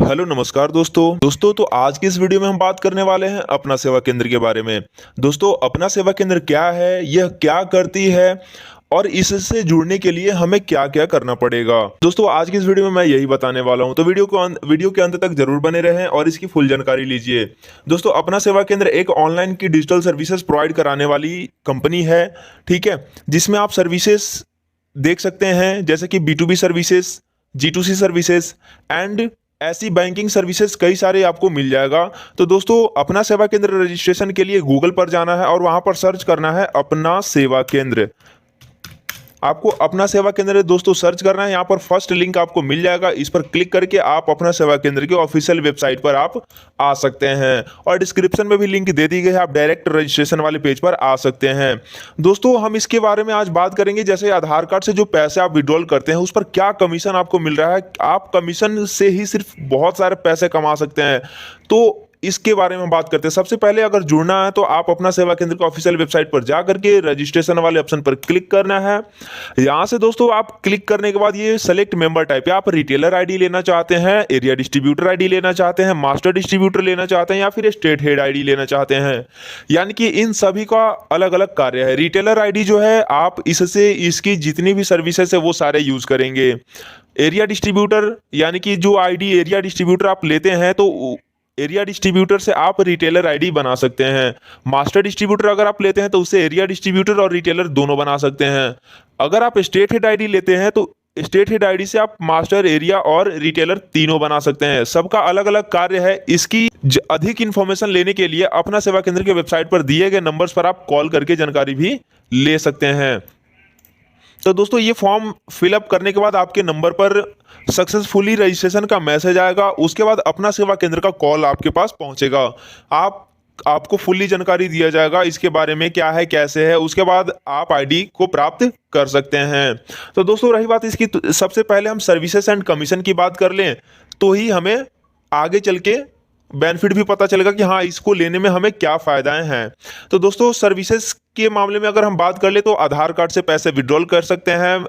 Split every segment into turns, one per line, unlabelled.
Hello नमस्कार दोस्तों तो आज की इस वीडियो में हम बात करने वाले हैं अपना सेवा केंद्र के बारे में। दोस्तों अपना सेवा केंद्र क्या है, यह क्या करती है और इससे जुड़ने के लिए हमें क्या क्या करना पड़ेगा। दोस्तों आज की इस वीडियो में मैं यही बताने वाला हूं, तो वीडियो के अंत तक जरूर बने रहें और इसकी फुल जानकारी लीजिए। दोस्तों अपना सेवा केंद्र एक ऑनलाइन की डिजिटल सर्विसेज प्रोवाइड कराने वाली कंपनी है, ठीक है, जिसमें आप सर्विसेज देख सकते हैं जैसे कि B2B services, G2C services and ऐसी बैंकिंग सर्विसेज कई सारे आपको मिल जाएगा। तो दोस्तों अपना सेवा केंद्र रजिस्ट्रेशन के लिए गूगल पर जाना है और वहां पर सर्च करना है अपना सेवा केंद्र। आपको अपना सेवा केंद्र दोस्तों सर्च करना है, यहाँ पर फर्स्ट लिंक आपको मिल जाएगा, इस पर क्लिक करके आप अपना सेवा केंद्र के ऑफिशियल वेबसाइट पर आप आ सकते हैं और डिस्क्रिप्शन में भी लिंक दे दी गई है, आप डायरेक्ट रजिस्ट्रेशन वाले पेज पर आ सकते हैं। दोस्तों हम इसके बारे में आज बात करेंगे, जैसे आधार कार्ड से जो पैसे आप विड्रॉल करते हैं उस पर क्या कमीशन आपको मिल रहा है, आप कमीशन से ही सिर्फ बहुत सारे पैसे कमा सकते हैं, तो इसके बारे में बात करते हैं। सबसे पहले अगर जुड़ना है तो आप अपना सेवा केंद्र के ऑफिशियल वेबसाइट पर जा करके रजिस्ट्रेशन वाले ऑप्शन पर क्लिक करना है। यहां से दोस्तों आप क्लिक करने के बाद ये सेलेक्ट मेंबर टाइप, आप रिटेलर आईडी लेना चाहते हैं, एरिया डिस्ट्रीब्यूटर आईडी लेना चाहते हैं, मास्टर डिस्ट्रीब्यूटर लेना चाहते हैं या फिर स्टेट हेड आईडी लेना चाहते हैं, यानी कि इन सभी का अलग अलग कार्य है। रिटेलर आईडी जो है आप इससे इसकी जितनी भी सर्विसेज है वो सारे यूज करेंगे। एरिया डिस्ट्रीब्यूटर यानी कि जो आईडी एरिया डिस्ट्रीब्यूटर आप लेते हैं तो एरिया डिस्ट्रीब्यूटर से आप रिटेलर आईडी बना सकते हैं। मास्टर डिस्ट्रीब्यूटर अगर आप लेते हैं तो उससे एरिया डिस्ट्रीब्यूटर और रिटेलर दोनों बना सकते हैं। अगर आप स्टेट हेड आईडी लेते हैं तो स्टेट हेड आईडी से आप मास्टर, एरिया और रिटेलर तीनों बना सकते हैं। सबका अलग अलग कार्य है। इसकी अधिक इंफॉर्मेशन लेने के लिए अपना सेवा केंद्र के वेबसाइट पर दिए गए नंबर्स पर आप कॉल करके जानकारी भी ले सकते हैं। तो दोस्तों ये फॉर्म फिलअप करने के बाद आपके नंबर पर सक्सेसफुली रजिस्ट्रेशन का मैसेज आएगा, उसके बाद अपना सेवा केंद्र का कॉल आपके पास पहुंचेगा। आपको फुल्ली जानकारी दिया जाएगा इसके बारे में, क्या है कैसे है, उसके बाद आप आईडी को प्राप्त कर सकते हैं। तो दोस्तों रही बात इसकी, सबसे पहले हम सर्विसेज एंड कमीशन की बात कर लें तो ही हमें आगे चल के बेनिफिट भी पता चलेगा कि हाँ इसको लेने में हमें क्या फायदाएं हैं। तो दोस्तों सर्विसेज के मामले में अगर हम बात कर ले तो आधार कार्ड से पैसे विड्रॉल कर सकते हैं,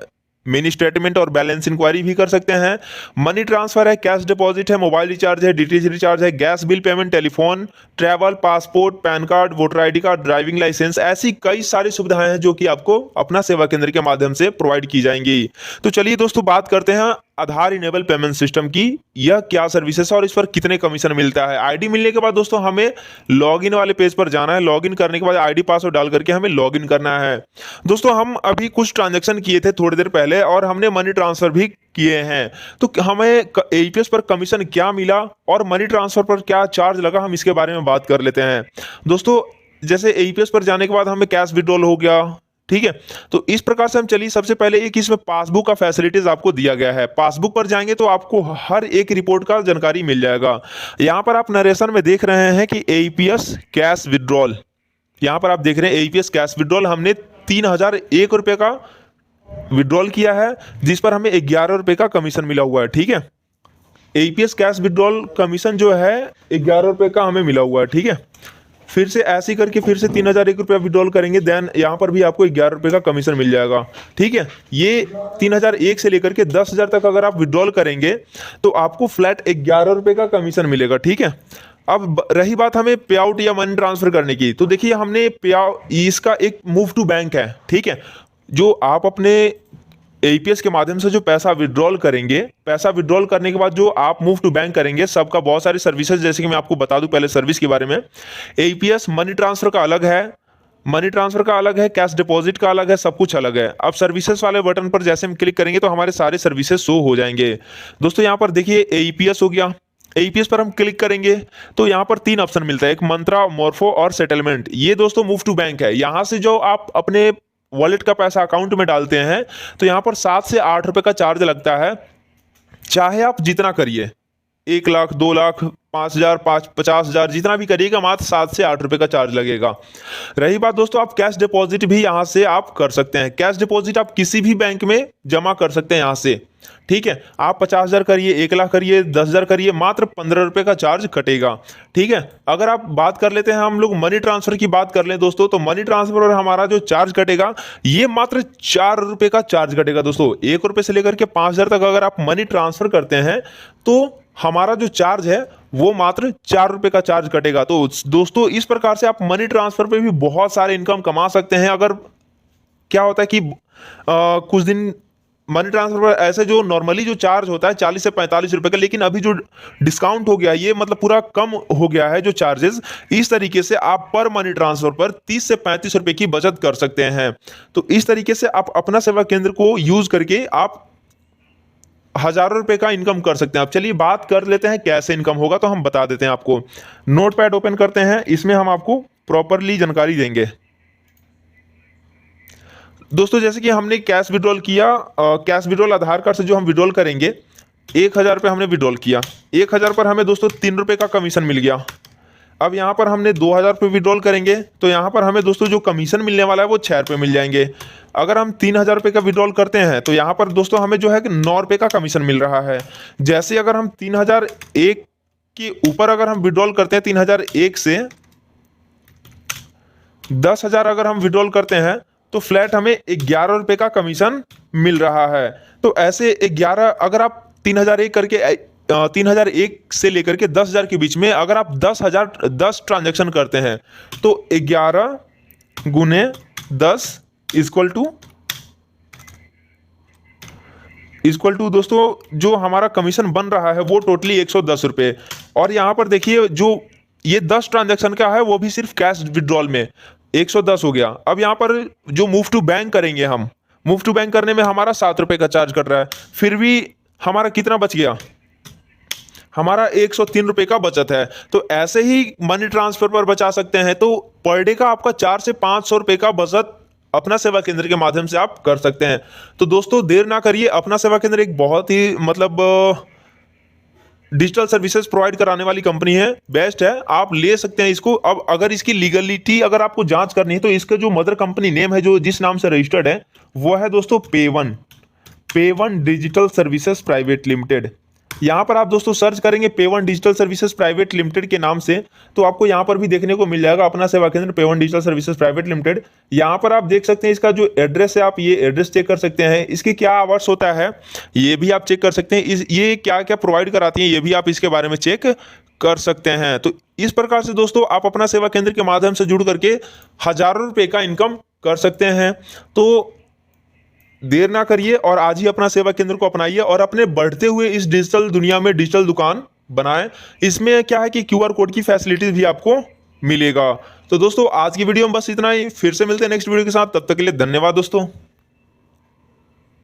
मिनी स्टेटमेंट और बैलेंस इंक्वायरी भी कर सकते हैं, मनी ट्रांसफर है, कैश डिपॉजिट है, मोबाइल रिचार्ज है, डीटीएच रिचार्ज है, gas bill payment, telephone, travel, passport, PAN card, voter ID card, driving licence, ऐसी कई सारी सुविधाएं हैं जो कि आपको अपना सेवा केंद्र के माध्यम से प्रोवाइड की जाएंगी। तो चलिए दोस्तों बात करते हैं आधार इनेबल पेमेंट सिस्टम की, यह क्या सर्विसेज है और इस पर कितने कमीशन मिलता है। आईडी मिलने के बाद दोस्तों हमें लॉगिन वाले पेज पर जाना है, लॉगिन करने के बाद आईडी पासवर्ड डाल करके हमें लॉगिन करना है। दोस्तों हम अभी कुछ ट्रांजैक्शन किए थे थोड़ी देर पहले और हमने मनी ट्रांसफर भी किए हैं, तो हमें एईपीएस पर कमीशन क्या मिला और मनी ट्रांसफर पर क्या चार्ज लगा, हम इसके बारे में बात कर लेते हैं। दोस्तों जैसे एईपीएस पर जाने के बाद हमें कैश विड्रॉल हो गया, ठीक है, तो इस प्रकार से हम चलिए सबसे पहले एक इसमें पासबुक का फैसिलिटीज आपको दिया गया है। पासबुक पर जाएंगे तो आपको हर एक रिपोर्ट का जानकारी मिल जाएगा। यहां पर आप नरेशन में देख रहे हैं कि एईपीएस कैश विड्रॉल, यहां पर आप देख रहे हैं एईपीएस कैश विड्रॉल हमने 3001 रुपए का विड्रॉल किया है, जिस पर हमें 11 रुपए का कमीशन मिला हुआ है, ठीक है। एईपीएस कैश विड्रॉल कमीशन जो है 11 रुपए का हमें मिला हुआ है, ठीक है। फिर से ऐसे करके फिर से 3001 रुपया विड्रॉल करेंगे, देन यहाँ पर भी आपको 11 रुपये का कमीशन मिल जाएगा, ठीक है। ये 3001 से लेकर के 10,000 तक अगर आप विड्रॉल करेंगे तो आपको फ्लैट 11 रुपये का कमीशन मिलेगा, ठीक है। अब रही बात हमें पे आउट या मनी ट्रांसफर करने की, तो देखिए हमने पे आउट, इसका एक मूव टू बैंक है, ठीक है, जो आप अपने एईपीएस के माध्यम से जो पैसा विड्रॉल करेंगे, पैसा विड्रॉल करने के बाद जो आप मूव टू बैंक करेंगे, सबका बहुत सारी सर्विसेज, जैसे कि मैं आपको बता दूं पहले सर्विस के बारे में। एईपीएस मनी ट्रांसफर का अलग है, मनी ट्रांसफर का अलग है, कैश डिपॉजिट का अलग है, सब कुछ अलग है। अब सर्विसेज वाले बटन पर जैसे हम क्लिक करेंगे तो हमारे सारे सर्विसेज शो हो जाएंगे। दोस्तों यहाँ पर देखिए एईपीएस हो गया, एईपीएस पर हम क्लिक करेंगे तो यहाँ पर 3 ऑप्शन मिलता है, एक मंत्रा, मोर्फो और सेटलमेंट। ये दोस्तों मूव टू बैंक है, यहाँ से जो आप अपने वॉलेट का पैसा अकाउंट में डालते हैं तो यहाँ पर 7 से 8 रुपए का चार्ज लगता है, चाहे आप जितना करिए, 1 लाख, 2 लाख, 5,000, 50,000, जितना भी करिएगा मात्र 7 से 8 रुपए का चार्ज लगेगा। रही बात दोस्तों, आप कैश डिपॉजिट भी यहाँ से आप कर सकते हैं। कैश डिपॉजिट आप किसी भी बैंक में जमा कर सकते हैं यहाँ से, ठीक है। आप 50,000 करिए, 1 लाख करिए, 10,000 करिए, मात्र 15 रुपए का चार्ज कटेगा, ठीक है। अगर आप बात कर लेते हैं, हम लोग मनी ट्रांसफर की बात कर लें दोस्तों, तो मनी ट्रांसफर और हमारा जो चार्ज कटेगा ये मात्र 4 रुपए का चार्ज कटेगा दोस्तों। 1 रुपए से लेकर के 5,000 तक अगर आप मनी ट्रांसफर करते हैं तो हमारा जो चार्ज है वो मात्र 4 रुपये का चार्ज कटेगा। तो दोस्तों इस प्रकार से आप मनी ट्रांसफर पे भी बहुत सारे इनकम कमा सकते हैं। अगर क्या होता है कि कुछ दिन मनी ट्रांसफर पर ऐसे जो नॉर्मली जो चार्ज होता है 40 से 45 रुपए का, लेकिन अभी जो डिस्काउंट हो गया ये मतलब पूरा कम हो गया है जो चार्जेस। इस तरीके से आप पर मनी ट्रांसफर पर 30 से 35 रुपए की बचत कर सकते हैं। तो इस तरीके से आप अपना सेवा केंद्र को यूज करके आप हजारों रुपए का इनकम कर सकते हैं। अब चलिए बात कर लेते हैं कैसे इनकम होगा, तो हम बता देते हैं आपको। नोटपैड ओपन करते हैं, इसमें हम आपको प्रॉपरली जानकारी देंगे। दोस्तों जैसे कि हमने कैश विड्रॉल किया, कैश विड्रॉल आधार कार्ड से जो हम विड्रॉल करेंगे, 1000 रुपये हमने विड्रॉल किया, 1000 पर हमें दोस्तों 3 रुपये का कमीशन मिल गया। अब यहाँ पर हमने 2000 रुपये विड्रॉल करेंगे तो यहाँ पर हमें दोस्तों जो कमीशन मिलने वाला है वो 6 रुपये मिल जाएंगे। अगर हम 3000 रुपये का विड्रॉल करते हैं तो यहाँ पर दोस्तों हमें जो है कि 9 रुपये का कमीशन मिल रहा है। जैसे अगर हम 3001 के ऊपर अगर हम विड्रॉल करते हैं, 3001 से 10,000 अगर हम विड्रॉल करते हैं तो फ्लैट हमें 11 रुपये का कमीशन मिल रहा है। तो ऐसे 11, अगर आप 3001 करके 3001 से लेकर के 10,000 के बीच में अगर आप 10 ट्रांजैक्शन करते हैं तो 11 गुने 10 इक्वल टू दोस्तों जो हमारा कमीशन बन रहा है वो टोटली 110 रुपये। और यहाँ पर देखिए जो ये 10 ट्रांजैक्शन का है वो भी सिर्फ कैश विड्रॉल में 110 हो गया। अब यहाँ पर जो मूव टू बैंक करेंगे, हम मूव टू बैंक करने में हमारा 7 रुपये का चार्ज कट रहा है, फिर भी हमारा कितना बच गया, हमारा 103 रुपये का बचत है। तो ऐसे ही मनी ट्रांसफर पर बचा सकते हैं। तो पर डे का आपका 400 से 500 रुपये का बचत अपना सेवा केंद्र के माध्यम से आप कर सकते हैं। तो दोस्तों देर ना करिए, अपना सेवा केंद्र एक बहुत ही मतलब डिजिटल सर्विसेज प्रोवाइड कराने वाली कंपनी है, बेस्ट है, आप ले सकते हैं इसको। अब अगर इसकी लीगलिटी अगर आपको जांच करनी है तो इसका जो मदर कंपनी नेम है, जो जिस नाम से रजिस्टर्ड है, वो है दोस्तों पे1 डिजिटल सर्विसेज प्राइवेट लिमिटेड। यहाँ पर आप दोस्तों सर्च करेंगे पे1 डिजिटल सर्विसेज प्राइवेट लिमिटेड के नाम से तो आपको यहाँ पर भी देखने को मिल जाएगा अपना सेवा केंद्र पे1 डिजिटल सर्विसेज प्राइवेट लिमिटेड। यहाँ पर आप देख सकते हैं इसका जो एड्रेस है, आप ये एड्रेस चेक कर सकते हैं। इसके क्या आवर्स होता है ये भी आप चेक कर सकते हैं। ये क्या क्या प्रोवाइड कराती हैं ये भी आप इसके बारे में चेक कर सकते हैं। तो इस प्रकार से दोस्तों आप अपना सेवा केंद्र के माध्यम से जुड़ करके हजारों रुपये का इनकम कर सकते हैं। तो देर ना करिए और आज ही अपना सेवा केंद्र को अपनाइए और अपने बढ़ते हुए इस डिजिटल दुनिया में डिजिटल दुकान बनाएं। इसमें क्या है कि QR कोड की फैसिलिटीज भी आपको मिलेगा। तो दोस्तों आज की वीडियो में बस इतना ही, फिर से मिलते हैं नेक्स्ट वीडियो के साथ, तब तक के लिए धन्यवाद दोस्तों।